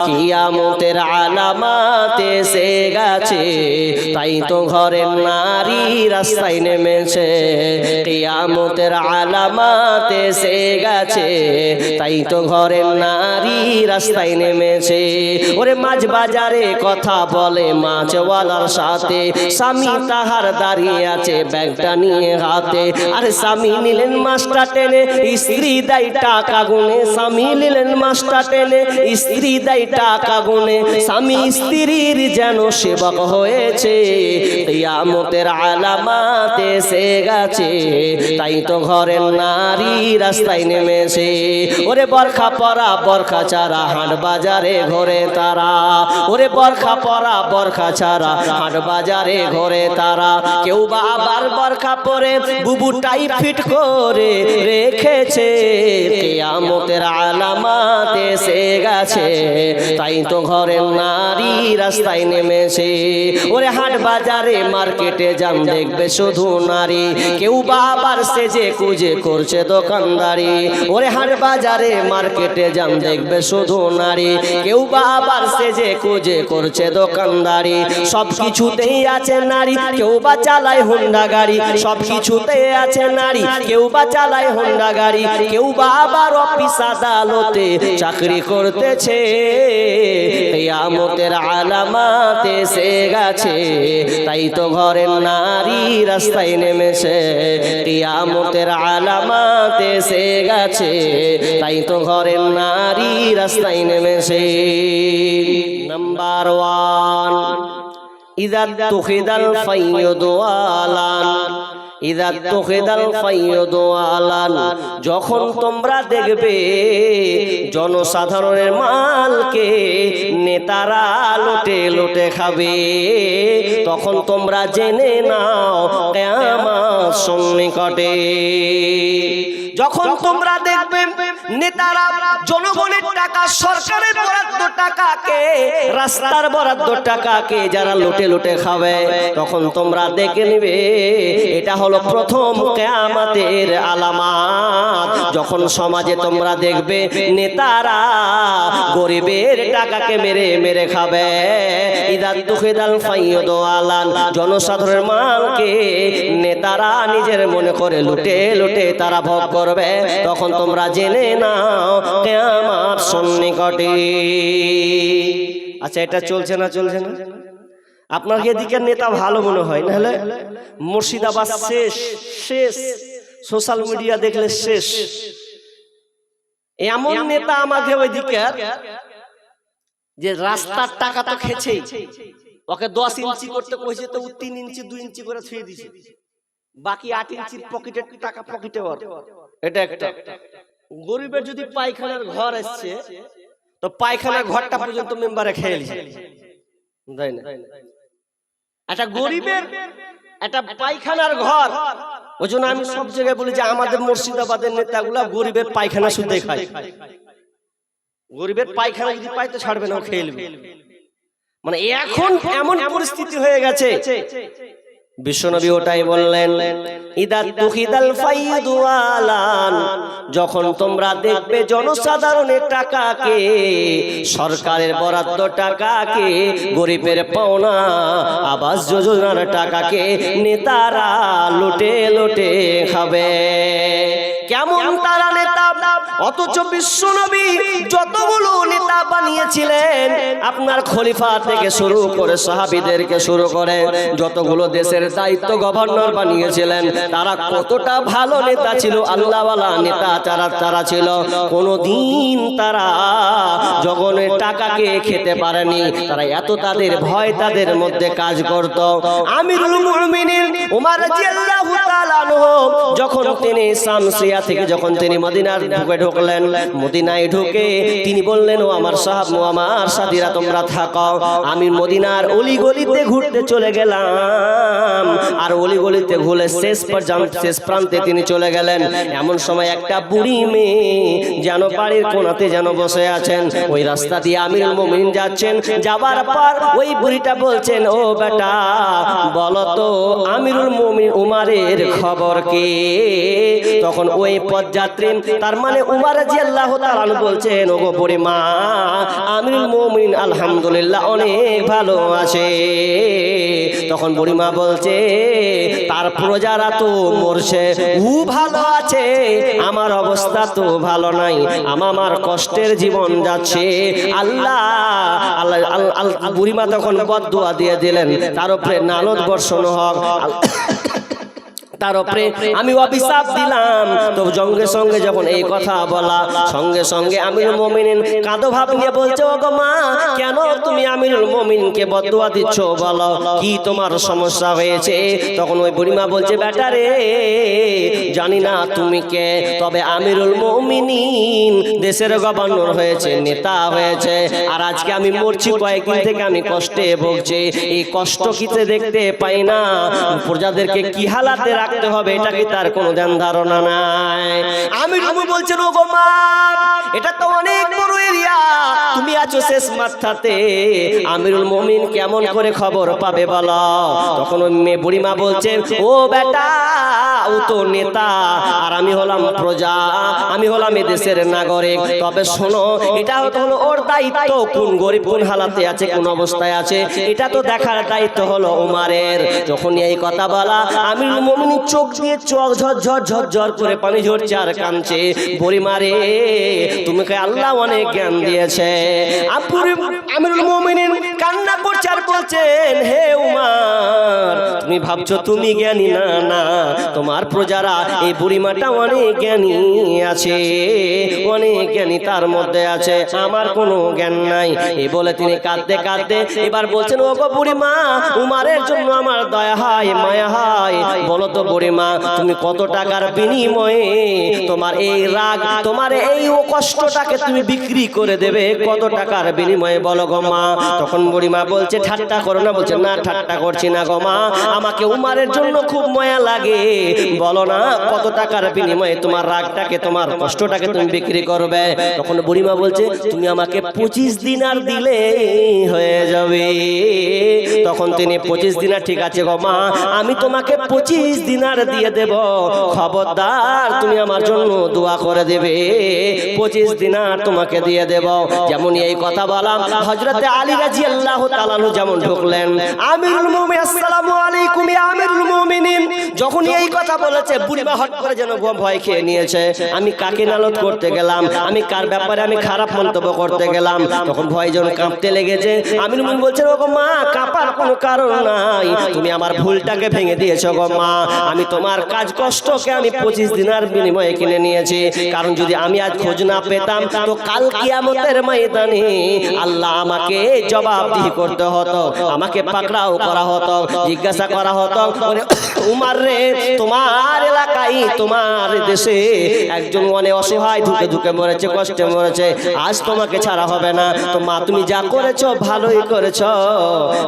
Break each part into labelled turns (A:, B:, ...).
A: কিয়ামতের আলামাত এসে গেছে, তাই তো ঘরের নারী রাস্তায় নেমেছে। কিয়ামতের আলামাত এসে গেছে, তাই তো ঘরের নারী রাস্তায় নেমেছে। ওরে মাছ বাজারে কথা বলে মাছওয়ালার সাথে, স্বামী তাহার দাঁড়িয়ে আছে ব্যাগটা নিয়ে হাতে। আরে স্বামী নিলেন মাছটা টেনে, স্ত্রী দেয় টাকা গুনে। স্বামী নিলেন মাছটা টেনে, স্ত্রী দেয় টাকা গুনে। স্বামী স্ত্রীর যেন সেবক হয়েছে। কিয়ামতের আলামাত এসে গেছে, তাই তো ঘরের নারী রাস্তায় নেমেছে। ওরে বরখা পরা বরখা ছাড়া হাট বাজারে ঘোরে তারা। ওরে বরখা পরা বরখা ছাড়া হাট বাজারে ঘোরে তারা। কেউ বা আবার বরখা পরে বুবুটাই ফিট করে রেখেছে। কিয়ামতের আলামাত এসে গেছে, তাই তো ঘরের নারী রাস্তায় নেমেছে। ওরে হাট বাজারে মার্কেটে যান দেখবে শুধু নারী, কেউ বা আবার সেজে কুজে করছে দোকানদারি। ওরে হাট বাজারে মার্কেটে যান দেখবে শুধু নারী, কেউ বা আবার সেজে কুজে করছে দোকানদারি। সব কিছুতেই আছে নারী, কেউ বা চালায় হোন্ডা গাড়ি। সব কিছুতেই আছে নারী, কেউ বা চালায় হোন্ডা গাড়ি। কেউ বা আবার অফিস আদালতে চাকরি করতেছে। কিয়ামতের আলামাত এসে গেছে, তাই তো ঘরের নারী রাস্তায় নেমেছে। কিয়ামতের আলামাত এসে গেছে, তাই তো ঘরের নারী রাস্তায় নেমেছে। নাম্বার 1, ইযা তুখিদাল ফাইয়ুদু আলান। ইযা তুখিদাল ফাইয়ুদু আলান, যখন তোমরা দেখবে জনসাধারণের মালকে নেতারা লুটে লুটে খাবে, তখন তোমরা জেনে নাও কিয়ামত সন্নিকটে। যখন তোমরা দেখবে নেতারা জনগণের টাকা, সরকারের বরাদ্দ টাকাকে, রাস্তার বরাদ্দ টাকাকে যারা লুটে লুটে খাবে, তখন তোমরা দেখে নিবে এটা হলো প্রথম কিয়ামতের আলামত। যখন সমাজে তোমরা দেখবে নেতারা গরিবের টাকাকে মেরে মেরে খাবে। ইযা তুখিদাল ফাইয়ুদু আলান, জনসাধারণের মালকে নেতারা নিজের মনে করে লুটে লুটে তারা ভোগ করবে, তখন তোমরা জেনে নাও কিয়ামত সন্নিকটে। আচ্ছা, এটা চলছে না চলছে না? আপনার এদিকে নেতা ভালো মনে হয়, না হলে মুর্শিদাবাদ শেষ শেষ, সোশ্যাল মিডিয়া দেখলে শেষ। এমন নেতা আমাদের ওইদিকে যে রাস্তার টাকা তো খেছেই, ওকে 10 ইঞ্চি করতে কইছে তো 3 ইঞ্চি 2 ইঞ্চি করে ছুঁয়ে দিছে, বাকি 8 ইঞ্চির পকেটের টাকা পকেটে ওর। এটা একটা। গরিবের যদি পায়খানার ঘর আসছে, তো পায়খানার ঘরটা পর্যন্ত মেম্বারে খেয়ে নিছে, তাই না? একটা গরিবের একটা পায়খানার ঘর। ওই জন্য আমি সব জায়গায় বলি যে আমাদের মুর্শিদাবাদের নেতাগুলা গরিবের পায়খানা শুদ্ধ খায়। গরিবের পায়খানা যদি পায় তো ছাড়বে না, খেয়ে নেবে। মানে এখন এমন পরিস্থিতি হয়ে গেছে। বিশ্বনবী ওটাই বললেন, ইযা তুখিদাল ফাইয়ুদু আলান, যখন তোমরা দেখবে জনসাধারণের টাকাকে, সরকারের বরাদ্দ টাকাকে, গরিবের পাওনা আবাস যোজনার টাকাকে নেতারা লুটে লুটে খাবে। কেমন তারা নেতা! অথচ বিশ্বনবী যতগুলো নেতা বানিয়েছিলেন, আপনার খলিফা থেকে শুরু করে সাহাবীদেরকে শুরু করে যতগুলো দেশের দায়িত্ব গভর্নর বানিয়েছিলেন, তারা কতটা ভালো নেতা ছিল, আল্লাহওয়ালা নেতা তারা ছিল। কোনদিন তারা জগনের টাকাকে খেতে পারেনি। তারা এত তাদের ভয় তাদের মধ্যে কাজ করত। আমিরুল মুমিনিন ওমর রাদিয়াল্লাহু তাআলা আনহু যখন তিনি শামসিয়া থেকে যখন তিনি মদিনার ঢুকে ঢুকলেন, মদিনায় ঢুকে তিনি বললেন, ও আমার সাহাব, ও আমার সাথীরা তোমরা থাকো, আমি মদিনার অলিগলিতে ঘুরতে চলে গেলাম। আর অলিগলিতে ঘুরে শেষ প্রান্তে তিনি চলে গেলেন। এমন সময় একটা বুড়ি মেয়ে যেন বাড়ির কোণাতে যেন বসে আছেন। ওই রাস্তা দিয়ে আমিরুল মুমিনিন যাচ্ছেন, যাবার পর ওই বুড়িটা বলছেন, ও বেটা বলো তো আমিরুল মুমিনিন উমারের খবর কি? তখন ওই পথযাত্রী, তার মানে উমর রাদিয়াল্লাহু তাআলা আনহু বলছেন, ওগো বুড়িমা, আমিরুল মুমিনিন আলহামদুলিল্লাহ অনেক ভালো আছে। তখন বুড়িমা বলছে, তার প্রজারা তো মরছে, ও ভালো আছে, আমার অবস্থা তো ভালো নাই, আমার কষ্টের জীবন যাচ্ছে। আল্লাহ বুড়িমা তখন বদদুয়া দিয়ে দিলেন, তার উপরে নালত বর্ষণ হোক, তার উপরে আমি অভিশাপ দিলাম। তো সঙ্গে সঙ্গে যখন এই কথা বলা, সঙ্গে সঙ্গে আমিরুল মুমিনিন কাঁদো ভাব নিয়ে বলছে, ওগো মা, কেন তুমি আমিরুল মুমিনকে বদদুয়া দিচ্ছ, বলো কি তোমার সমস্যা হয়েছে? তখন ওই বুড়িমা বলছে, বেটা রে, জানি না তুমি কে, তবে আমিরুল মুমিনিন দেশের গভর্নর হয়েছে, নেতা হয়েছে, আর আজকে আমি মরছি, কয়েকদিন থেকে আমি কষ্টে ভুগছি, এই কষ্ট কিতে দেখতে পাই না, প্রজাদেরকে কি হালাতে রাখতে হবে এটা কি তার কোনো ধ্যান ধারণা নাই। আমিরুল মুমিনিন বলছেন, ওগো মা, এটা তো অনেক বড় এরিয়া, তুমি আছো শেষ মাথাতে, আমিরুল মুমিনিন কেমন করে খবর পাবে বলো? তখন ওই বুড়িমা বলছেন, ও বেটা, ও তো নেতা আর আমি হলাম প্রজা, আমি হলাম এই দেশের নাগরিক, তবে শোনো, এটা হলো ওর দায়িত্ব, কোন গরিব কোন হালাতে আছে, কোন অবস্থায় আছে, এটা তো দেখার দায়িত্ব হলো উমারের। যখন এই কথা বলা, আমিরুল মুমিনিন চোখ দিয়ে চোখ ঝরঝর ঝরঝর করে পানি ঝরছে আর কাঁদছে, বুড়িমা রে, তোমাকে আল্লাহ অনেক জ্ঞান দিয়েছে। আমিরুল মুমিনিন কান্না করছে আর বলছেন, হে উমার, তুমি ভাবছো তুমি জ্ঞানী, না না, তোমার প্রজারা, এই বুড়িমাটা অনেক জ্ঞানী আছে, অনেক জ্ঞানী তার মধ্যে আছে, আমার কোনো জ্ঞান নাই। এই বলে তিনি কাঁদতে কাঁদতে এবার বলছেন, ওগো বুড়িমা, উমারের জন্য আমার দয়া হয়, মায়া হয়, বলো তো বুড়িমা, তুমি কত টাকার বিনিময়ে তোমার এই রাগ, তোমার এই ও কষ্টটাকে তুমি বিক্রি করে দেবে, কত টাকার বিনিময়ে বলো গো মা? তখন বুড়িমা বলছে, ঠাট্টা করো না। বলছে, না, ঠাট্টা করছি না গো মা, আমাকে উমারের জন্য খুব মায়া লাগে, বলো না কত টাকার বিনিময়ে তোমার রাগটাকে, তোমার কষ্টটাকে তুমি বিক্রি করবে? তখন বুড়িমা বলছে, তুমি আমাকে 25 দিনার দিলে হয়ে যাবে। তখন তিনি 25 দিনার, ঠিক আছে গো মা, আমি তোমাকে 25 দিনার দিয়ে দেব, খবরদার তুমি আমার জন্য দোয়া করে দেবে, 25 দিনার তোমাকে দিয়ে দেব। যেমন এই কথা বলা, হযরতে আলী রাদিয়াল্লাহু তাআলা আনহু যেমন ঢুকলেন, আমিরুল মুমিনিন, আসসালামু আলাইকুম ইয়া আমিরুল মুমিনিন, যখন এই কথা বলেছে, বুড়িমা হট করে যেন ভয় খেয়ে নিয়েছে, আমি কাকে নালত করতে গেলাম, আমি কার ব্যাপারে আমি খারাপ মন্তব্য করতে গেলাম, তখন ভয় যেন কাঁপতে লেগেছে। আমিরুল মুমিনিন বলছেন, ওগো মা, কাঁপার কোনো কারণ নাই, তুমি আমার ভুলটাকে ভেঙে দিয়েছো গো মা, আমি তোমার কাজ কষ্টকে আমি 25 দিনার বিনিময়ে কিনে নিয়েছি, কারণ যদি আমি আজ খোঁজ না পেতাম, তো কাল কিয়ামতের ময়দানে আল্লাহ আমাকে জবাবদিহি করতে হতো, আমাকে পাকড়াও করা হতো, জিজ্ঞাসা করা হতো, উমার রে, তোমার এলাকায়, তোমার দেশে একজন অনেক অসহায় ঢুকে ঢুকে মরেছে, কষ্টে মরেছে, আজ তোমাকে ছাড়া হবে না। তো মা, তুমি যা করেছো ভালোই করেছো,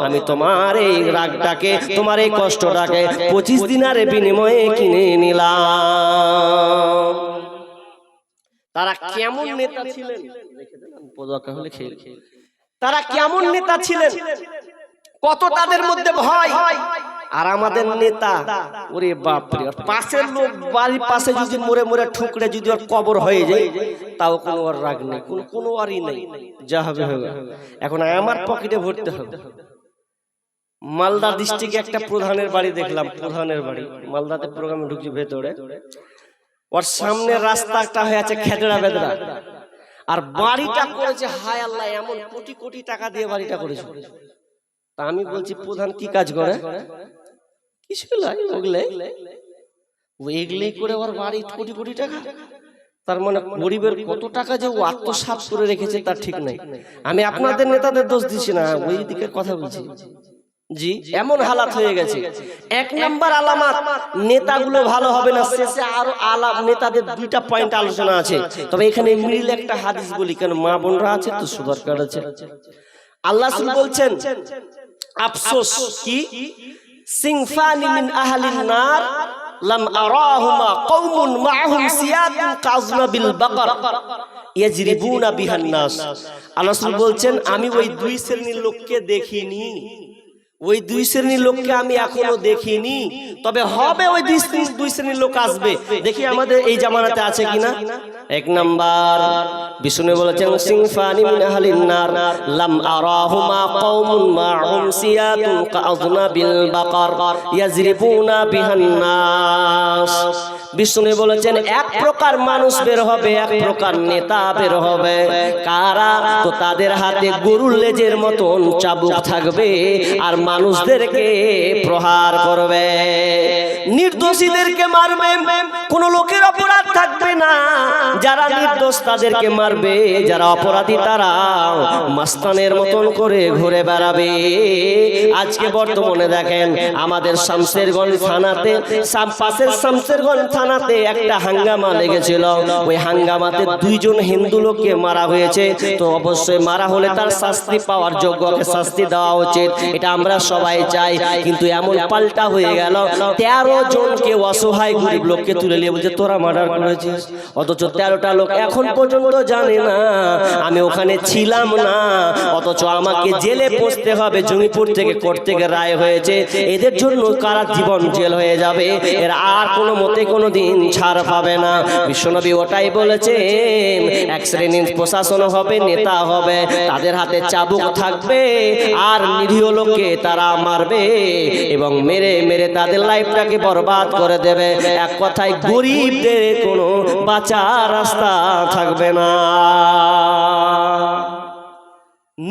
A: আমি তোমার এই রাগটাকে, তোমার এই কষ্টটাকে 25 দিনার বিনিময়ে কিনে নিলাম। তারা কেমন নেতা ছিলেন, তারা কেমন নেতা ছিলেন, কত তাদের মধ্যে ভয়। আর আমাদের নেতা, ওরে বাপরে, পাশের লোক বাড়ির পাশে যদি মরে মরে ঠুকরে যদি ওর কবর হয়ে যায়, তাও কোনো ওর রাগ নেই, কোনো ওরই নেই, যা হবে হবে, এখন আমার পকেটে ভরতে হবে। মালদা ডিস্ট্রিক্টে একটা প্রধানের বাড়ি দেখলাম, প্রধানের বাড়ি, মালদাতে প্রোগ্রামে ঢুকছি ভেতরে, ওর সামনে রাস্তাটা হয়ে আছে খেদড়া বেদড়া, আর বাড়িটা করেছে, হায় আল্লাহ, এমন কোটি কোটি টাকা দিয়ে বাড়িটা করেছে। তা আমি বলছি, প্রধান কি কাজ করে? কিছু নাই, ওইগুলো করে ওর বাড়ি কোটি কোটি টাকা, তার মানে গরিবের কত টাকা যে ও আত্মসাৎ করে রেখেছে তার ঠিক নাই। আমি আপনাদের নেতাদের দোষ দিচ্ছি না, ওই দিকের কথা বলছি। জি, এমন হালাত হয়ে গেছে। এক নাম্বার আলামত, নেতাগুলো ভালো হবে না। শেষে আরো নেতাদের দুইটা পয়েন্ট আলোচনা আছে, তবে এখানে মিল একটা হাদিস বলি, কেন মা বোনরা আছে তো সুদরকার আছে। আল্লাহ বলছেন, আফসোস কি, সিনফানি মিন আহলিন নার লাম আরাহুমা কওমুন মাআহুম সিয়াতুন কাযনাবিল বাকার ইয়াজরিবুনা বিহান নাস। আল্লাহ বলছেন, আমি ওই দুই শ্রেণীর লোককে দেখিনি, ওই দুই শ্রেণীর লোককে আমি এখনো দেখিনি, তবে হবে ওই দুই শ্রেণীর লোক আসবে। দেখি আমাদের এই জামানাতে আছে কিনা। এক নাম্বার বিষ্ণু বলেছেন সিনফানি মিন আহলিন নার লাম আরাহুমা কওমুন মা'হুম সিয়াতুন কা'যনাবিল বাকার ইয়াজরিবুনা বিহান নাস। বিষ্ণু বলেছেন এক প্রকার মানুষ বের হবে, এক প্রকার নেতা বের হবে। কারা? তো তাদের হাতে গরুর লেজের মতন চাবুক থাকবে আর মানুষদেরকে প্রহার করবে, নির্দোষীদেরকে মারবে, কোন লোকের অপরাধ থাকবে না, যারা নির্দোষ তাদেরকে মারবে, যারা অপরাধী তারা মাস্তানের মতন করে ঘুরে বেড়াবে। আজকে বর্তমানে দেখেন আমাদের শামশেরগঞ্জ থানাতে, পাশের শামশেরগঞ্জ থানাতে একটা হাঙ্গামা লেগেছিল। ওই হাঙ্গামাতে দুইজন হিন্দু লোককে মারা হয়েছে। তো অবশ্যই মারা হলে তার শাস্তি পাওয়ার যোগ্যকে শাস্তি দেওয়া উচিত, এটা আমরা সবাই চাই। কিন্তু এমন পাল্টা হয়ে গেল 13 জনকে অসহায় গরিব লোককে তুলে নিয়ে বলছে তোরা মার্ডার করেছিস, অথচ 13টা লোক এখন পর্যন্ত জানে না আমি ওখানে ছিলাম না, অথচ আমাকে জেলে পৌঁছতে হবে। জঙ্গিপুর থেকে কোর্ট থেকে রায় হয়েছে, এদের জন্য কারা জীবন জেল হয়ে যাবে, এর আর কোনো মতে কোনো দিন ছাড় পাবে না। বিশ্বনবী ওটাই বলেছেন, এক শ্রেণীর প্রশাসন হবে, নেতা হবে, তাদের হাতে চাবুক থাকবে আর নিরীহ লোককে তারা মারবে এবং মেরে মেরে তাদের লাইফটাকে বরবাদ করে দেবে। এক কথায় গরিবদের কোনো বাঁচার রাস্তা থাকবে না।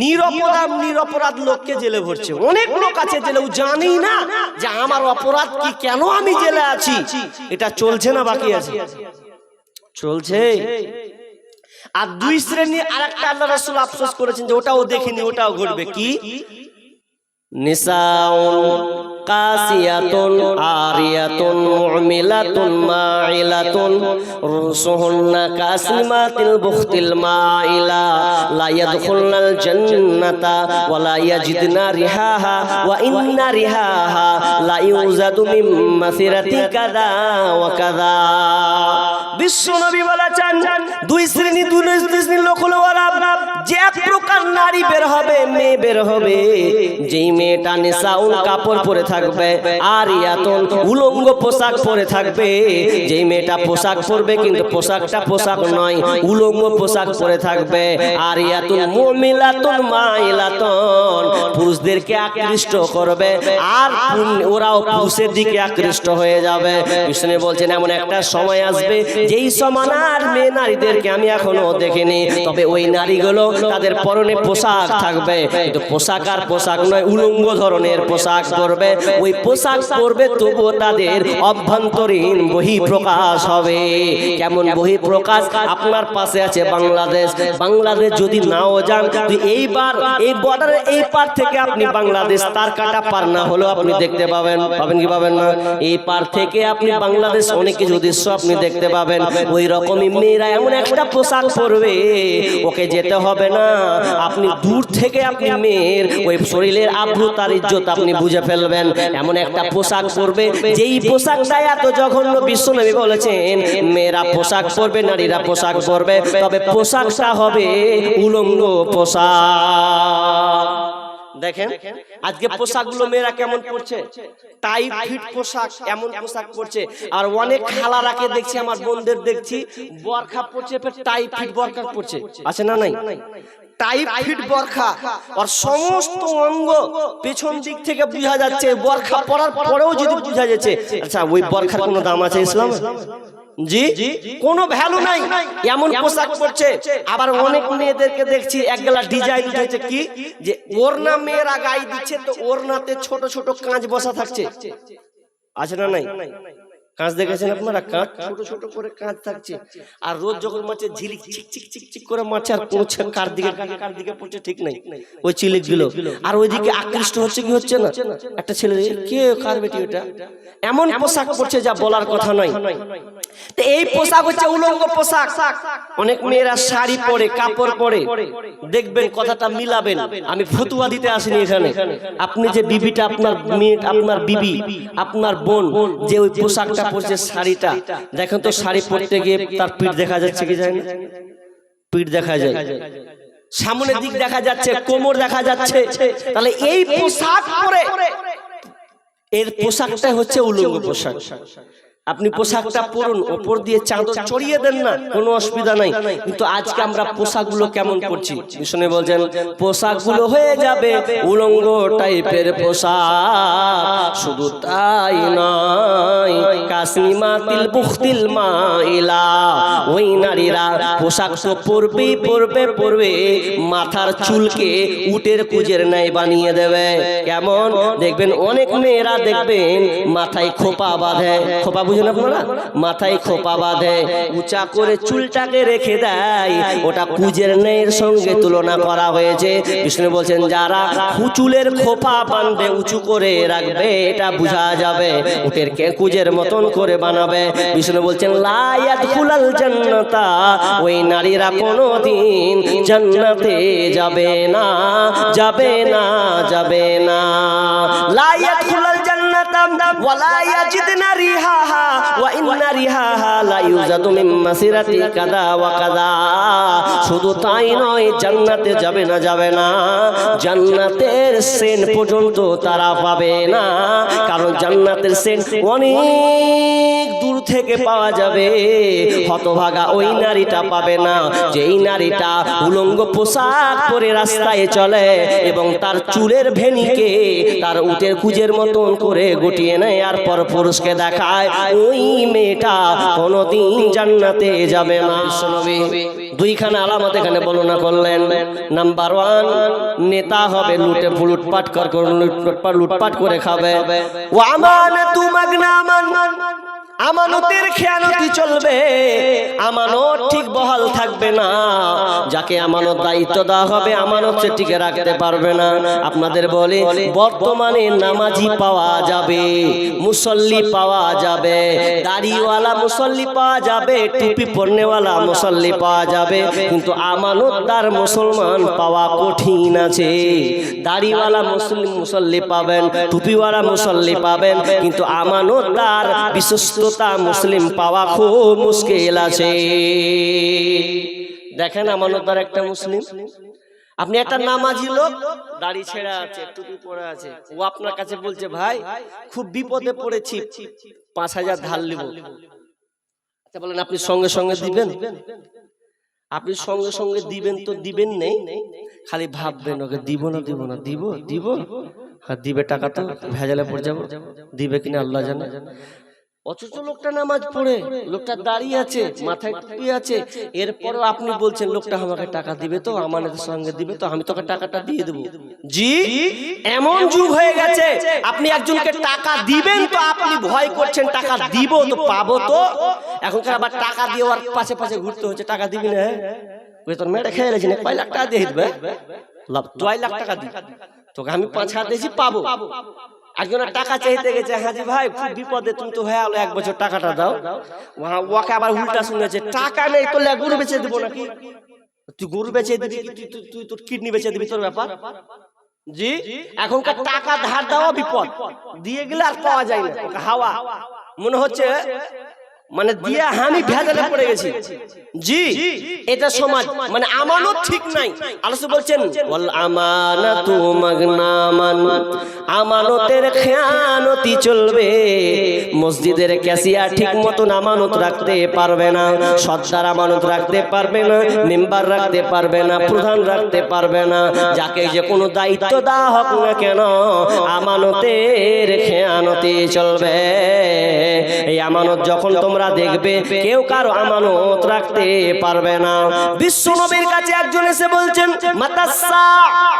A: নিরপরাধ লোককে জেলে ভরছে, অনেক লোক আছে জেলেও জানি না যে আমার অপরাধ কি, কেন আমি জেলে আছি। এটা চলছে না বাকি আছে? চলছে। আর দুই শ্রেণী আরেকটা আল্লাহ রাসূল আফসোস করেছেন যে ওটাও দেখিনি, ওটাও ঘটবে। কি? নিসাউন কাসিয়াতুন আরিয়াতুন মুমিলাতুন মাইলাতুন রুসুহুন্না কাসিমাতিল বুখতিল মাইলা লা ইয়াদখুলনাল জান্নাতা ওয়া লা ইয়াজিদনা রিহাহা ওয়া ইন্না রিহাহা লা ইউজাদু মিন মাসিরাতি কাযা ওয়া কাযা। বিশ্বনবী বলেছেন দুই শ্রেণীর লোক হলো ওরা যে এক প্রকার নারী বের হবে, মেয়ে বের হবে, যেই মেয়েটা নিসাউন কাপড় পরে থাকবে, আর ইয়াতুন উলঙ্গ পোশাক পরে থাকবে। যেই মেয়েটা পোশাক পরবে কিন্তু পোশাকটা পোশাক নয়, উলঙ্গ পোশাক পরে থাকবে। আর ইয়াতুন মুমিলাতুন মাইলাতুন পুরুষদেরকে আকৃষ্ট করবে আর ওরাও পুরুষের দিকে আকৃষ্ট হয়ে যাবে। বিষ্ণু বলছেন এমন একটা সময় আসবে যেই সমানার মেয়ে নারীদেরকে আমি এখনো দেখিনি, তবে ওই নারীগুলো তাদের পরনে পোশাক থাকবে কিন্তু পোশাক আর পোশাক নয়, উলঙ্গ ধরনের পোশাক পরবে। ওই পোশাক পরবে তবুও তাদের অভ্যন্তরীণ বহিঃপ্রকাশ হবে। কেমন বহিঃপ্রকাশ? আপনার পাশে আছে বাংলাদেশ, বাংলাদেশ যদি নাও যান, এইবার এই বর্ডারের এই পার থেকে আপনি বাংলাদেশ তার কাটা পার না হলেও আপনি দেখতে পাবেন। পাবেন কি পাবেন না? এই পার থেকে আপনি বাংলাদেশ অনেক কিছু দৃশ্য আপনি দেখতে পাবেন। ওই রকমই মেয়েরা এমন একটা পোশাক পরবে, ওকে যেতে হবে না, আপনি দূর থেকে আপনি মেয়ের ওই শরীরের আভ্রু তার ইজ্জত আপনি বুঝে ফেলবেন। এমন একটা পোশাক পরবে যেই পোশাকটা এত জঘন্য। বিশ্বনবী বলেছেন মেয়েরা পোশাক পরবে, নারীরা পোশাক পরবে, তবে পোশাকটা হবে উলঙ্গ পোশাক। দেখেন আজকে পোশাকগুলো মেয়েরা কেমন পরছে, টাইট ফিট পোশাক, এমন পোশাক পরছে। আর অনেক খালারাকে দেখছি, আমার বোনদের দেখছি বরখা পরছে, টাইট ফিট বরখা পরছে, আছে না নাই? টাইট ফিট বরখা আর সমস্ত অঙ্গ পেছন দিক থেকে বোঝা যাচ্ছে, বরখা পরার পরেও যদি বোঝা যাচ্ছে। আচ্ছা ওই বরখার কোনো দাম আছে ইসলামে? জি কোনো ভ্যালু নাই, এমন পোশাক পরছে। আবার অনেক মেয়েদেরকে দেখছি একগুলা ডিজাইন উঠেছে, কি যে ওড়না মেয়েরা গায়ে দিচ্ছে, তো ওড়নাতে ছোট ছোট কাঁচ বসা থাকছে, আছে না নাই? কাঁচ দেখেছেন আপনারা? কাঁচ ছোট ছোট করে কাঁচ থাকছে। আর রোজ যখন মারছে ঝিলিক চিক চিক চিক চিক করে মারছে, আর কোন কার দিকে পড়ছে ঠিক নাই ওই চিলিক গুলো। আর ওইদিকে আকৃষ্ট হচ্ছে কি হচ্ছে না? একটা ছেলে কে কার বেটি ওটা, এমন পোশাক পরছে যা বলার কথা নয়। তো এই পোশাক হচ্ছে উলঙ্গ পোশাক। অনেক মেয়েরা শাড়ি পরে, কাপড় পরে, দেখবেন কথাটা মিলাবেন। আমি ফতুয়া দিতে আসিনি এখানে। আপনি যে বিবিটা, আপনার মেয়ে, আপনার বিবি, আপনার বোন যে ওই পোশাকটা পরছে, শাড়িটা দেখেন তো, শাড়ি পরতে গিয়ে তার পিঠ দেখা যাচ্ছে কি যায় না? পিঠ দেখা যায়। সামনের দিক দেখা যাচ্ছে, কোমর দেখা যাচ্ছে, তাহলে এই পোশাক পরে, এর পোশাকটা হচ্ছে উলঙ্গ পোশাক। আপনি পোশাকটা পরুন, ওপর দিয়ে চাদর চড়িয়ে দেন না, কোনো অসুবিধা নাই। কিন্তু আজকে আমরা পোশাকগুলো কেমন করছি, শুনে বলছেন পোশাকগুলো হয়ে যাবে উলঙ্গ টাইপের পোশাক। শুধু তাই নয়, কাসনিমাতিল বুখতিল মাইলা, ওই নারীরা পোশাক তো পরবেই পরবে, মাথার চুলকে উটের কুজের ন্যায় বানিয়ে দেবে। কেমন দেখবেন, অনেক মেয়েরা দেখবেন মাথায় খোপা বাঁধে, খোপা বুঝেন আপনারা, মাথায় খোপা বাঁধে, উঁচা করে চুলটাকে রেখে দেয়, ওটা কুজের ন্যায়ের সঙ্গে তুলনা করা হয়েছে। বিষ্ণু বলছেন যারা চুলের খোপা বাঁধবে, উঁচু করে রাখবে, এটা বোঝা যাবে উটের কুজের মতন করে বানাবে। বিষ্ণু বলছেন লা ইয়াদখুলাল জান্নাতা, ওই নারীরা কোনোদিন জান্নাতে যাবে না, যাবে না, যাবে না। লা ইয়াদখুলাল জান্নাতা ওয়ালা ইয়াজিদনা রিহাহা ওয়া ইন্না রিহাহা লা ইউজাদু মিন মাসিরাতি কাযা ওয়া কাযা। শুধু তাই নয়, জান্নাতে যাবে না, যাবে না, জান্নাতের সেন্ট পর্যন্ত তারা পাবে না। কারণ জান্নাতের সেন্ট অনেক দূর থেকে পাওয়া যাবে, হতভাগা ওই নারীটা পাবে না, যেই নারীটা উলঙ্গ পোশাক পরে রাস্তায় চলে এবং তার চুলের ভেনিকে তার উটের কুজের মতন করে গুটিয়ে নেয় আর পর পুরুষকে দেখায়, ওই মেয়েটা কোনোদিন জান্নাতে যাবে না। বিশ্বনবী দুইখানা আলামত এখানে বর্ণনা করলেন। নাম্বার 1, নেতা হবে, লুটপাট করে খাবে। ওয়া আমানাতু মাগনামান, আমানতের খেয়ানতি চলবে, আমানত ঠিক বহাল থাকবে না। যাকে আমানত দায়িত্ব দেওয়া হবে, আমানত সে টিকে রাখতে পারবে না। আপনাদের বলে বর্তমানে নামাজি পাওয়া যাবে, মুসল্লি পাওয়া যাবে, দাড়িওয়ালা মুসল্লি পাওয়া যাবে, টুপি পরনেওয়ালা মুসল্লি পাওয়া যাবে, কিন্তু আমানতদার মুসলমান পাওয়া কঠিন আছে। দাড়িওয়ালা মুসল্লি পাবেন, টুপিওয়ালা মুসল্লি পাবেন, কিন্তু আমানতদার বিশ্বস্ত মুসলিম পাওয়া খুব মুশকিল আছে। দেখেন আমানতদার একটা মুসলিম, আপনি একটা নামাজি লোক, দাড়ি ছেঁড়া আছে, টুপি পরে আছে, ও আপনার কাছে বলছে ভাই খুব বিপদে পড়েছি, 5,000 ধার নিব। আচ্ছা বলেন আপনি সঙ্গে সঙ্গে দিবেন? আপনি সঙ্গে সঙ্গে দিবেন তো দিবেন নেই, খালি ভাববেন ওকে দিব না, দিব না, দিব দিব, হ্যাঁ দিবে, টাকা তো ভেজালে পড়ে যাবো, দিবে কিনা আল্লাহ জানে। অথচ লোকটা নামাজ পড়ে, লোকটা দাঁড়িয়ে আছে, মাথায় টুপি আছে, এরপরও আপনি বলছেন লোকটা আমাকে টাকা দিবে তো, আমাদের সঙ্গে দিবে তো, আমি তোকে টাকাটা দিয়ে দেবো। জি, এমন যুগ হয়ে গেছে, আপনি একজনকে টাকা দিবেন তো আপনি ভয় করছেন টাকা দিব তো পাবো তো। এখনকার আবার টাকা দিয়ে ওর পাশে পাশে ঘুরতে হচ্ছে, টাকা দিবি না, তোর মেয়েটা খেয়ে গেছি না, কয় লাখ টাকা দিয়ে দিবে, 2 লাখ টাকা দিই তোকে, আমি 5,000 দিয়েছি পাবো। একজনের টাকা চাইতে গেছে, হাজি ভাই খুব বিপদে, তুমি তো হয়ে গেলো 1 বছর টাকাটা দাও। ওকে আবার উল্টা শুনেছে, টাকা নেই তো গরু বেচে দেবো নাকি? তুই গরু বেচে দিবি, তুই তোর কিডনি বেচে দিবি, তোর ব্যাপার। জি, এখনকার টাকা ধার দেওয়া বিপদ, দিয়ে গেলে আর পাওয়া যায় না, হাওয়া মনে হচ্ছে মানে দিয়ে আমি ভেজালে পড়ে গেছি। জি, এটা সমাজ, মানে আমানত ঠিক নাই। আল্লাহ বলছেন ওয়াল আমানাতু মাগনামান, আমানতের খেয়ানতি চলবে। মসজিদের ক্যাশিয়ার ঠিক মতন আমানত রাখতে পারবে না, সর্দার আমানত রাখতে পারবে না, মেম্বার রাখতে পারবে না, প্রধান রাখতে পারবে না, যাকে যে কোনো দায়িত্ব দেওয়া হোক না কেন, আমানতের খেয়ানতি চলবে। এই আমানত যখন তোমরা দেখবে কেউ কারো আমানত রাখতে পারবে না। বিশ্বনবীর কাছে একজন এসে বলছেন মাতাসসা,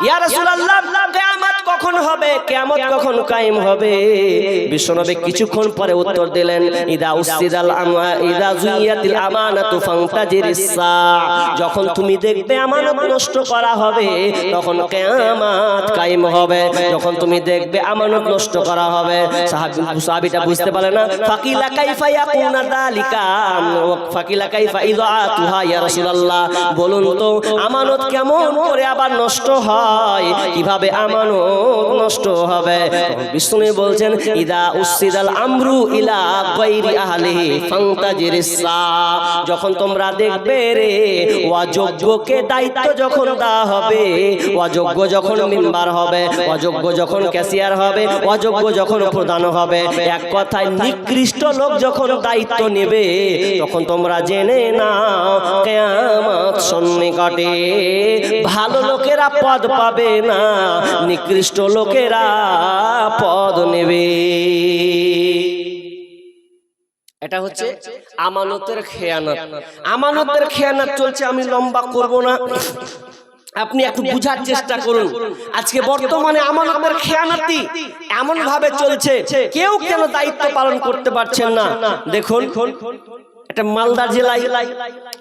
A: ইয়া রাসূলুল্লাহ কিয়ামত কখন হবে, কিয়ামত কখন কায়েম হবে? বিশ্বনবী কিছুক্ষণ পরে উত্তর দিলেন ইদা উসিদাল ইদা জুইয়াতিল আমানাতু ফান্তাজিরিস সা, যখন তুমি দেখবে আমানত নষ্ট করা হবে তখন কিয়ামত কায়েম হবে। যখন তুমি দেখবে আমানত নষ্ট করা হবে, সাহাবীটা বুঝতে পারে না, ফাকিলা কাইফা ইয়াকুনা যালিকা, ফাকিলা কাইফা ইযাতুহা ইয়া রাসূলুল্লাহ, বলুন তো আমানত কেমন করে আবার নষ্ট হয়, কিভাবে আমানত নষ্ট হবে। বিষ্ণু বলছেন ইদা উসিদাল আমরু ইলা গায়রি আহলিহি ফান্তাজিরিস সা, যখন তোমরা দেখবে রে অযোগ্যকে দায়িত্ব যখন দেওয়া হবে, অযোগ্য যখন মেম্বার হবে, অযোগ্য যখন ক্যাশিয়ার হবে, অযোগ্য যখন প্রধান হবে, এক কথায় নিকৃষ্ট লোক যখন দায়িত্ব নেবে, তখন তোমরা জেনে নাও কিয়ামত সন্নিকটে। ভালো লোকেরা পদ পাবে না, নিকৃষ্ট লোকেরা পদ নেবে। এটা হচ্ছে আমানতের খেয়ানত। আমানতের খেয়ানত চলছে, আমি লম্বা করব না, আপনি একটু বুঝার চেষ্টা করুন। আজকে বর্তমানে আমানতের খেয়ানতি এমন ভাবে চলছে, কেউ কেন দায়িত্ব পালন করতে পারছেন না। দেখুন, একটা মালদা জেলায়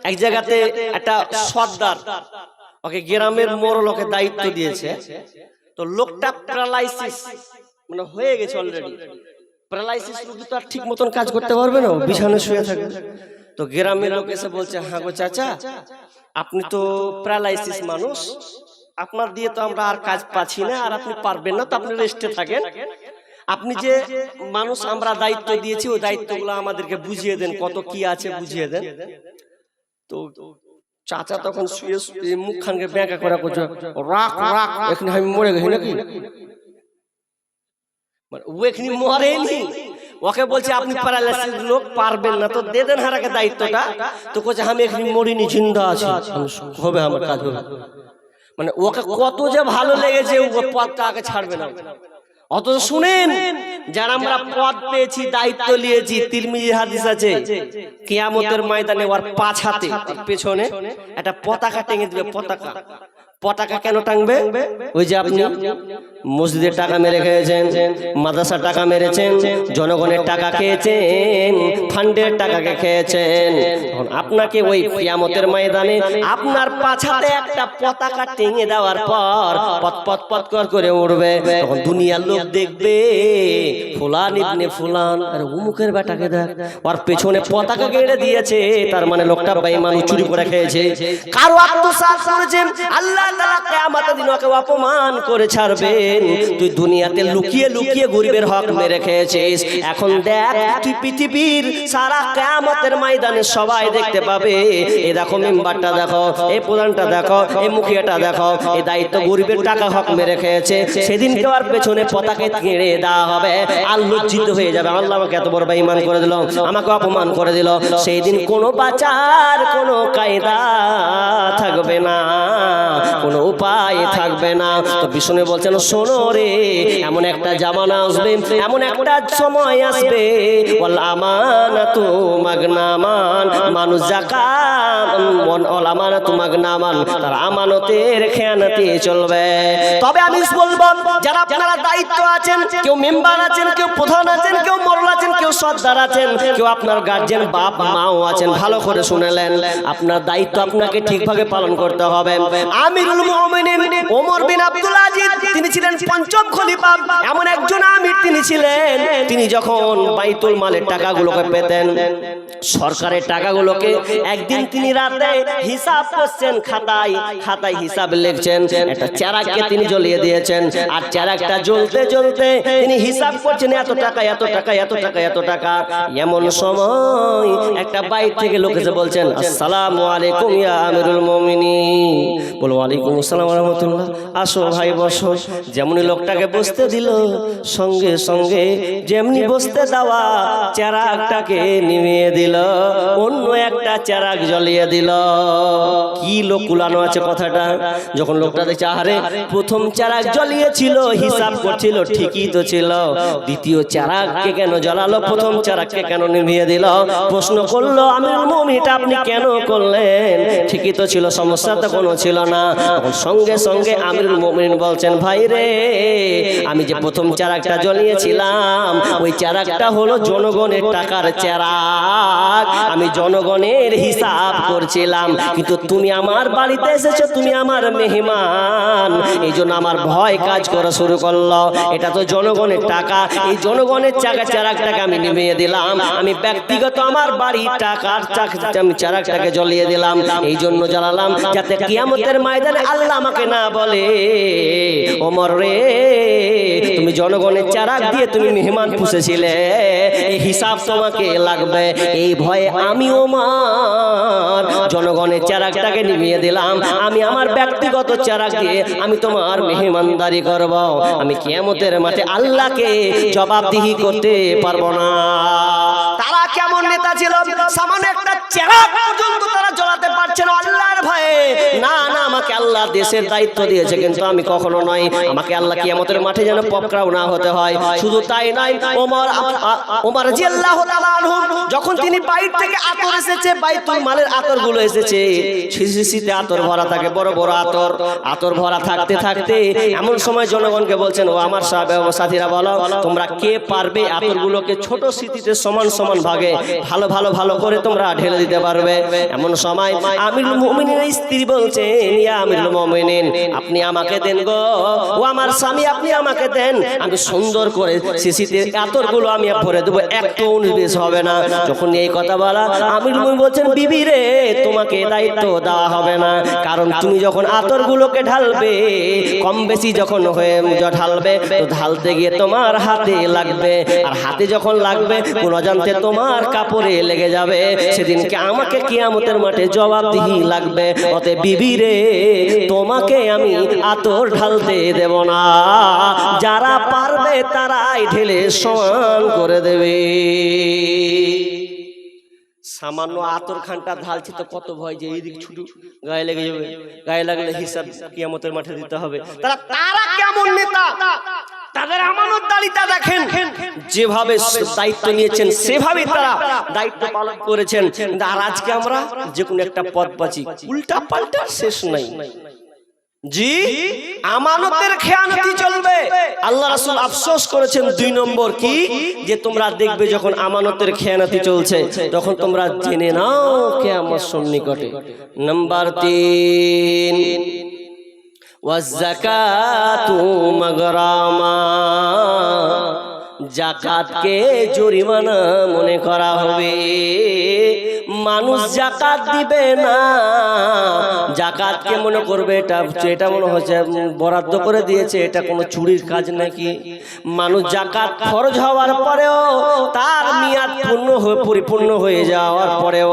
A: এক জায়গাতে একটা সর্দার, ওকে গ্রামের মোড়ল ওকে দায়িত্ব দিয়েছে। তো লোকটা প্যারালাইসিস মানে হয়ে গেছে অলরেডি। প্যারালাইসিস রোগী তো আর ঠিক মতন কাজ করতে পারবে না, বিছানায় শুয়ে থাকবে। তো গ্রামের লোক এসে বলছে, হ্যাঁ গো চাচা, আপনি তো প্যারালাইসিস মানুষ, আপনার দিয়ে তো আমরা আর কাজ পাচ্ছি না, আর আপনি পারবেন না, তো আপনি রেস্টে থাকেন। আপনি যে মানুষ আমরা দায়িত্ব দিয়েছি, ওই দায়িত্বগুলো আমাদেরকে বুঝিয়ে দেন, কত কি আছে বুঝিয়ে দেন। তো চাচা তখন শুয়ে শুয়ে মুখখানকে ব্যাঁকা করা করছে, রাখ রাখ, এখানে আমি মরে গেছি নাকি? ও এখানে মরেনি, ওকে বলছে আপনি প্যারালাইসিস লোক, পারবেন না, তো দে দেন হারাকে দায়িত্বটা। তো বলছে আমি এখানে মরিনি, জিন্দা আছি, হবে আমার কাজ হবে। মানে ওকে কত যে ভালো লেগেছে, ও পদটা আগে ছাড়বে না। অথচ শুনেন, যারা আমরা পদ পেয়েছি, দায়িত্ব নিয়েছি, তিরমিজি হাদিস আছে, কিয়ামতের ময়দানে ওর পাঁচ হাতে পেছনে একটা পতাকা টেঙে দিবে। পতাকা, পতাকা কেন টাঙবে? ওই যে আপনি মসজিদের টাকা মেরে খেয়েছেন, মাদ্রাসার টাকা মেরেছেন, জনগণের টাকা খেয়েছেন, ফান্ডের টাকাকে খেয়েছেন, আপনাকে ওই কিয়ামতের ময়দানে আপনার পাছাতে একটা পতাকা টেঙে দেওয়ার পর পত পত পত করে উড়বে। তখন দুনিয়ার লোক দেখবে, ফুলান ইবনে ফুলান, আর উমুকের বেটাকে দেখ, ওর পেছনে পতাকা গেড়ে দিয়েছে, তার মানে লোকটা বেঈমান, চুরি করে খেয়েছে, কারো আত্মসাৎ করেছেন। আল্লাহ তাআলা কিয়ামতের দিন ওকে অপমান করে ছাড়বেন। তুই দুনিয়াতে লুকিয়ে লুকিয়ে গরিবের হক মেরে খেয়েছিস, এখন দেখ তুই পৃথিবীর সারা কিয়ামতের ময়দানে সবাই দেখতে পাবে, এই দেখো মেম্বারটা দেখো, এই প্রধানটা দেখো, এই মুখিয়াটা দেখো, এই দায়িত্ব গরিবের টাকা হক মেরে খেয়েছে। সেদিন কেউ পেছনে পতাকা গেড়ে দেওয়া হবে, আর লজ্জিত হয়ে যাবে, আল্লাহ আমাকে এত বড় বেঈমান করে দিল, আমাকে অপমান করে দিল। সেই দিন কোনো বাঁচার কোনো কায়দা থাকবে না, কোনো উপায় থাকবে না। তো বিষ্ণু বলছেন, শোনো রে, এমন একটা জামানা আসবে, এমন একটা সময় আসবে, ওয়াল আমানাতু মাগনামান, মানুষ যাকাত ওয়াল আমানাতু মাগনামান, তার আমানতের খেয়ানতি চলবে। তবে আমি বলবো, যারা আপনারা দায়িত্ব আছেন, কেউ মেম্বার আছেন, কেউ প্রধান আছেন, কেউ মোড়ল আছেন, কেউ সর্দার আছেন, কেউ আপনার গার্জিয়ান বাপ মাও আছেন, ভালো করে শুনেলেন, আপনার দায়িত্ব আপনাকে ঠিকভাবে পালন করতে হবে। আমিরুল মুমিনিন ওমর বিন আব্দুল আজিজ, তিনি ছিলেন পঞ্চম খলিফা, এমন একজন আমির তিনি ছিলেন। তিনি যখন বাইতুল মালের টাকাগুলোকে পেতেন, সরকারের টাকাগুলোকে, একদিন তিনি রাতে হিসাব করছেন, খাতায় খাতায় হিসাব লিখছেন, একটা চেরাগকে তিনি জ্বলিয়ে দিয়েছেন, আর চেরাগটা জ্বলতে জ্বলতে তিনি হিসাব করছেন, এত টাকা এত টাকা এত টাকা এত টাকা। এমন সময় একটা বাইরে থেকে লোক এসে বলছেন, আসসালামু আলাইকুম ইয়া আমিরুল মুমিনিন। বলো ওয়ালাইকুম আসসালাম ওয়া রাহমাতুল্লাহ, আসো ভাই বসো। যেমনি লোকটাকে বসতে দিল, সঙ্গে সঙ্গে যেমনি বসতে দেওয়া, চেরাগটাকে নিভিয়ে দিল, অন্য একটা চেরাগ জ্বলিয়ে দিল। কি লোক কুলানো আছে কথাটা। যখন লোকটা দেখছে, আরে প্রথম চেরাগ জ্বলিয়েছিল, হিসাব করছিল, ঠিকই তো ছিল, দ্বিতীয় চেরাগকে কেন জ্বালালো, প্রথম চেরাগকে কেন নিভিয়ে দিল? প্রশ্ন করলো, আমিরুল মুমিনিন এটা আপনি কেন করলেন? ঠিকই তো ছিল, সমস্যা তো কোনো ছিল না। তখন সঙ্গে সঙ্গে আমিরুল মুমিনিন বলছেন, ভাই রে, আমি যে প্রথম চেরাগটা জ্বলিয়েছিলাম, ওই চেরাগটা হলো জনগণের টাকার চেরাগ, আমি জনগণের হিসাব করছিলাম, কিন্তু তুমি আমার বাড়িতে এসেছো, তুমি আমার মেহমান, এই জন্য আমার ভয় কাজ করা শুরু করলো। এটা তো জনগণের টাকা, এই জনগণের চেরাগটাকে আমি নিভিয়ে দিলাম, আমি ব্যক্তিগত আমার বাড়ির টাকার আমি চেরাগটাকে জ্বলিয়ে দিলাম। এই জন্য জ্বালালাম, যাতে কিয়ামতের ময়দানে আল্লাহ আমাকে না বলে, ওমর রে তুমি জনগণের চারাক দিয়ে তুমি মেহমান পুষেছিলে, এই হিসাব তোমাকে লাগবে। এই ভয়ে আমি ওমর জনগণের চারাকটাকে নিভিয়ে দিলাম। আমি আমার ব্যক্তিগত চারাক দিয়ে আমি তোমার মেহমানদারি করব। আমি কিয়ামতের মাঠে আল্লাহকে জবাবদিহি করতে পারবো না। তারা কেমন নেতা ছিল, সামান্য একটা চারাক পর্যন্ত তারা জ্বলাতে পারছে না আল্লাহর ভয়ে। না না, আমাকে আল্লাহ দেশের দায়িত্ব দিয়েছে, কিন্তু আমি কখনো নয়, আমাকে আল্লাহ কিয়ামতের মাঠে যেন পকড়াও না হতে হয়। শুধু তাই নয়, ওমর রাদিয়াল্লাহু তাআলা আনহু যখন তিনি বাইর থেকে আতর এসেছে, বাইতুল মালের আতরগুলো এসেছে, শিশিতে আতর ভরা থাকে, বড় বড় আতর ভরা থাকতে থাকতে এমন সময় জনগণকে বলছেন, ও আমার সাথীরা বলো তোমরা কে পারবে আতরগুলোকে ছোট স্মৃতিতে সমান সমান ভাগে ভালো ভালো ভালো করে তোমরা ঢেলে দিতে পারবে। এমন সময় আমিরুল মুমিনিনের স্ত্রী বলছেন, ইয়া আমিরুল মুমিনিন, আপনি আমাকে দেন গো, ও আমার স্বামী আপনি আমাকে দেন, আমি সুন্দর করে শিশিতে আতরগুলো আমি ভরে দেবো, একটু 19-20 হবে না। যখন এই কথা বলা, আমিরুল মুমিনিন বলছেন, বিবি রে তোমাকে দায়িত্ব দেওয়া হবে না, কারণ তুমি যখন আতরগুলোকে ঢালবে, কম বেশি যখন হয়ে ঢালবে, তো ঢালতে গিয়ে তোমার হাতে লাগবে, আর হাতে যখন লাগবে কোন অজান্তে তোমার কাপড়ে লেগে যাবে, সেদিনকে আমাকে কিয়ামতের মাঠে জবাবদিহি লাগবে। অতএব বিবি রে তোমাকে আমি আতর ঢালতে দেব না, যারা পারবে তারাই ঢেলে সমান করে দেবে। সামান্য আতর খানটা ঢালছি তো কত ভয় যে এইদিক ছুটু গায়ে লেগে যাবে, গায়ে লাগলে হিসাব কিয়ামতের মাঠে দিতে হবে। তারা কেমন নেতা, তাদের আমানতদারিতা দেখেন, যেভাবে দায়িত্ব নিয়েছেন সেভাবে তারা দায়িত্ব পালন করেছেন। আর আজকে আমরা যে কোনো একটা পদ পাচ্ছি, উল্টা পাল্টা শেষ নাই। জি, আমানতের খেয়ানতি চলবে। আল্লাহ রাসূল আফসোস করেছেন 2 নম্বর কি, যে তোমরা দেখবে যখন আমানতের খেয়ানতি চলছে তখন তোমরা জেনে নাও কিয়ামত সন্নিকটে। নাম্বার 3, ওয়াজ-যাকাতু মাগরামা, জাকাতকে জরিমানা মনে করা হবে। মানুষ জাকাত দিবে না, জাকাতকে মনে করবে এটা মনে হচ্ছে বরাদ্দ করে দিয়েছে, এটা কোনো চুরির কাজ নাকি। মানুষ জাকাত ফরজ হওয়ার পরেও তার মেয়াদ পরিপূর্ণ হয়ে যাওয়ার পরেও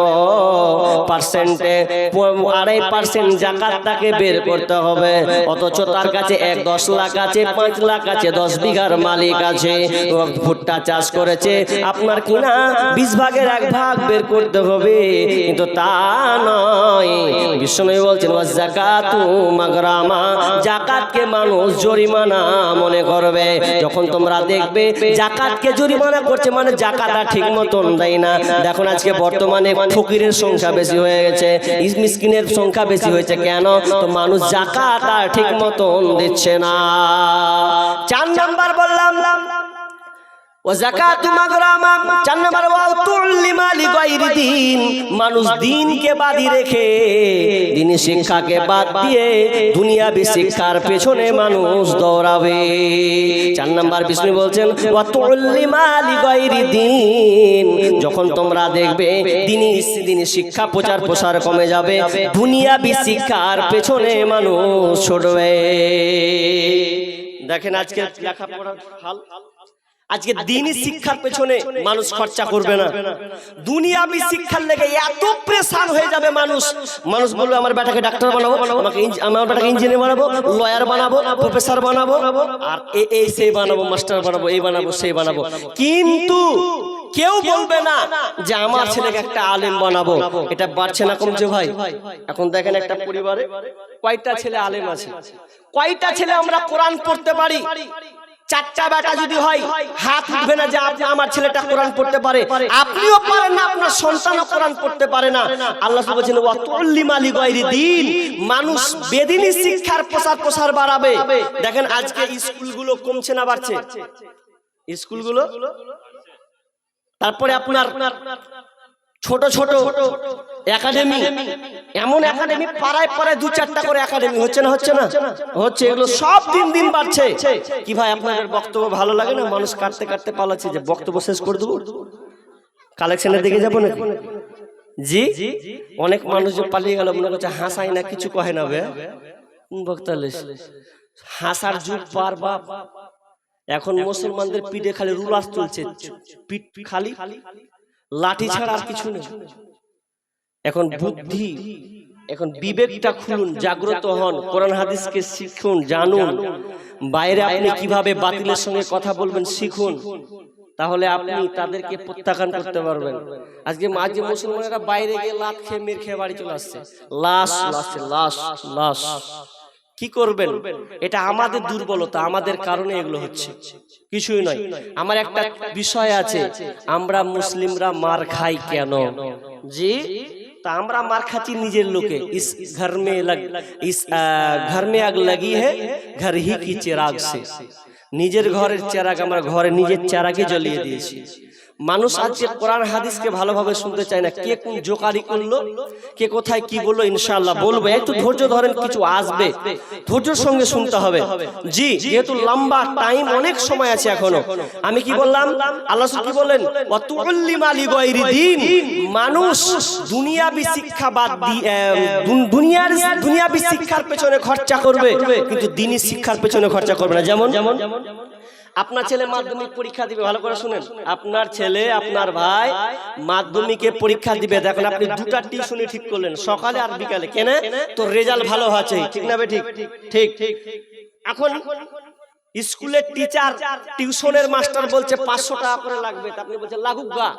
A: পার্সেন্টে 2.5% জাকাত তাকে বের করতে হবে, অথচ তার কাছে 10 লাখ আছে, 5 লাখ আছে, 10 বিঘার মালিক আছে, ভুট্টা চাষ করেছে, আপনার কিনা 20 ভাগের 1 ভাগ বের করতে হবে। কিন্তু তা নয়, বিশ্বনবী বলছেন ওয়াজ-যাকাতু মাগরামা, জাকাতকে মানুষ জরিমানা মনে করবে। যখন তোমরা দেখবে জাকাতকে জরিমানা করছে, মানে জাকাতটা ঠিক মতন দেয় না। দেখুন আজকে বর্তমানে ফকিরের সংখ্যা বেশি হয়ে গেছে, মিসকিনের সংখ্যা বেশি হয়েছে, কেন? তো মানুষ জাকাত ঠিক মতন দিচ্ছে না। 4 নাম্বার বললাম ওয়াজাকাতু মাগরামা, 4 নম্বর ওয়াতুল্লিমা লিগাইরি দ্বীন, মানুষ দ্বীনকে বাদি রেখে, দ্বীনি শিক্ষাকে বাদ দিয়ে দুনিয়াবি শিক্ষার পেছনে মানুষ দৌড়াবে। 4 নম্বর বিষ্ণু বলছেন ওয়াতুল্লিমা লিগাইরি দ্বীন, যখন তোমরা দেখবে দ্বীনি শিক্ষা প্রচার প্রসার কমে যাবে, দুনিয়াবি শিক্ষার পেছনে মানুষ ছুটবে। দেখেন আজকে লেখাপড়ার হাল, আজকে দ্বীনি শিক্ষার পেছনে মানুষ খরচা করবে না, দুনিয়াবি শিক্ষার লেগে এত প্রেসার হয়ে যাবে মানুষ বলবে আমার বেটাকে ডাক্তার বানাবো, আমার বেটাকে ইঞ্জিনিয়ার বানাবো, লয়ার বানাবো, প্রফেসর বানাবো, আর এই সেই বানাবো, মাস্টার বানাবো, এই বানাবো সেই বানাবো, কিন্তু কেউ বলবে না যে আমার ছেলেকে একটা আলেম বানাবো। এটা বাড়ছে না কমছে ভাই? এখন দেখেন একটা পরিবারে কয়টা ছেলে আলেম আছে, কয়টা ছেলে আমরা কোরআন পড়তে পারি? 4টা বেটা যদি হয়, হাত উঠবে না যে আমার ছেলেটা কোরআন পড়তে পারে। আপনিও পারেন না, আপনার সন্তানও কোরআন পড়তে পারে না। আল্লাহ সুবহানাহু বলেছেন ওয়াতুল্লিমা লিগাইরি দ্বীন, মানুষ বেদিনী শিক্ষার প্রসার বাড়াবে। দেখেন আজকে স্কুলগুলো কমছে না বাড়ছে? স্কুলগুলো, তারপরে আপনার ছোট ছোট একাডেমি, এমন একাডেমি পাড়ায় পাড়ায় 2-4টা করে একাডেমি, হচ্ছে না? হচ্ছে। এগুলো সব দিন বাড়ছে। কি ভাই আপনাদের বক্তব্য ভালো লাগে না? মানুষ কাটতে কাটতে পালাচ্ছে, যে বক্তব্য শেষ করে দেবো, কালেকশনের দিকে যাবো নাকি? জি, অনেক মানুষ পালিয়ে গেল, মনে করছে হাসাই না, কিছু কহে না। বে বক্তালিস হাসার যুগ পার বাপ, এখন মুসলমানদের পিঠে খালি রুলার চলছে, পিঠ খালি লাঠি ছাড়া আর কিছু নেই। এখন বুদ্ধি, এখন বিবেকটা খুলুন, জাগ্রত হন, কোরআন হাদিসকে শিখুন, জানুন। বাইরে আপনি কিভাবে বাতিলের সঙ্গে কথা বলবেন শিখুন, তাহলে আপনি তাদেরকে প্রত্যাখ্যান করতে পারবেন। আজকে মাঝে মুসলমানেরা বাইরে গিয়ে লাত খেয়ে মেরে খেয়ে বাড়ি চলে আসছে, লাশ লাশ লাশ। কি করবেন? এটা আমাদের দুর্বলতা, আমাদের কারণে এগুলো হচ্ছে, কিছুই নয়। আমার একটা বিষয় আছে, আমরা মুসলিমরা মার খাই কেন? জি, তা আমরা মার খাচ্ছি নিজের লোকে। ইস ঘর মে আগ লাগি হে ঘর হি কি চিরাগ সে। নিজের ঘরের চেরাগ আমরা ঘরে নিজের চেরাগে জ্বালিয়ে দিয়েছি। মানুষ আজকে কোরআন হাদিসকে ভালোভাবে শুনতে চায় না। কে কোন জোকারি করলো, কে কোথায় কি বললো, ইনশাআল্লাহ বলবো। একটু ধৈর্য ধরেন, কিছু আসবে, ধৈর্যের সঙ্গে শুনতে হবে। জি, যেহেতু লম্বা টাইম, অনেক সময় আছে এখনো। আমি কি বললাম? আল্লাহ কি বলেন? ওয়াতুল্লিমা লিগাইরি দ্বীন। মানুষ দুনিয়াবি শিক্ষা বাদ দিয়ে দুনিয়াবি শিক্ষার পেছনে খরচা করবে, কিন্তু দ্বীনি শিক্ষার পেছনে খরচা করবে না। যেমন আপনার ছেলে মাধ্যমিক পরীক্ষা দিবে, ভালো করে শুনেন, আপনার ছেলে আপনার ভাই মাধ্যমিকে পরীক্ষা দিবে। দেখেন আপনি দুটা টিউশনি ঠিক করলেন, সকালে আর বিকালে, কেন? তো রেজাল্ট ভালো হচ্ছে, ঠিক না? ঠিক ঠিক। এখন স্কুলের টিচার টিউশনের মাস্টার বলছে 500 টাকা করে লাগবে, আপনি বলছেন লাগুক গা,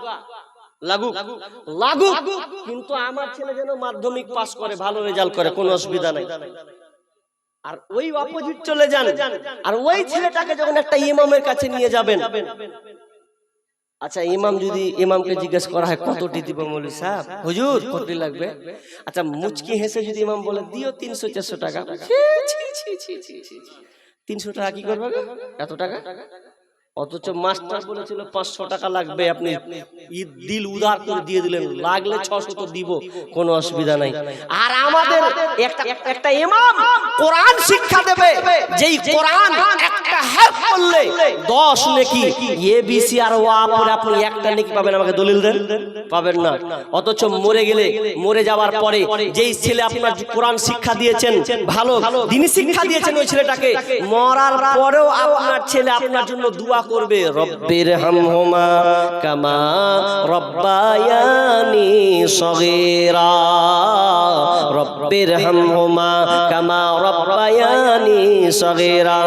A: লাগুক লাগুক, কিন্তু আমার ছেলে যেন মাধ্যমিক পাস করে, ভালো রেজাল্ট করে, কোনো অসুবিধা নাই। আর ওই অপোজিট চলে যান, আর ওই ছেলেটাকে যখন একটা ইমামের কাছে নিয়ে যাবেন, আচ্ছা ইমাম যদি ইমামকে জিজ্ঞেস করা হয় কতটি দিব, মৌলভী সাহেব হুজুর কতটি লাগবে, আচ্ছা মুচকি হেসে যদি ইমাম বলে দিও 300-400 টাকা, 300 টাকা কি করবে এত টাকা? অথচ মাস্টার বলেছিল 500 টাকা লাগবে, আপনি দিল উদার করে দিয়ে দিলেন, লাগলে 600 তো দিব, কোনো অসুবিধা নাই। আর আমাদের একটা ইমাম কোরআন শিক্ষা দেবে, যেই কোরআন একটা হেফ করলে 10 নেকি, এবিসি আর ওয়া পড়ে আপনি একটা নেকি পাবেন, আমাকে দলিল দেন, পাবেন না। অথচ মরে গেলে, মরে যাওয়ার পরে যেই ছেলে আপনার কোরআন শিক্ষা দিয়েছেন, ভালো দ্বীনি শিক্ষা দিয়েছেন, ওই ছেলেটাকে মরার পরেও আপনার ছেলে আপনার জন্য দোয়া করবে, রব্বির হামহুমা কামা রব্বায়ানি সগীরা, রব্বির হামহুমা কামা রব্বায়ানি সগীরা।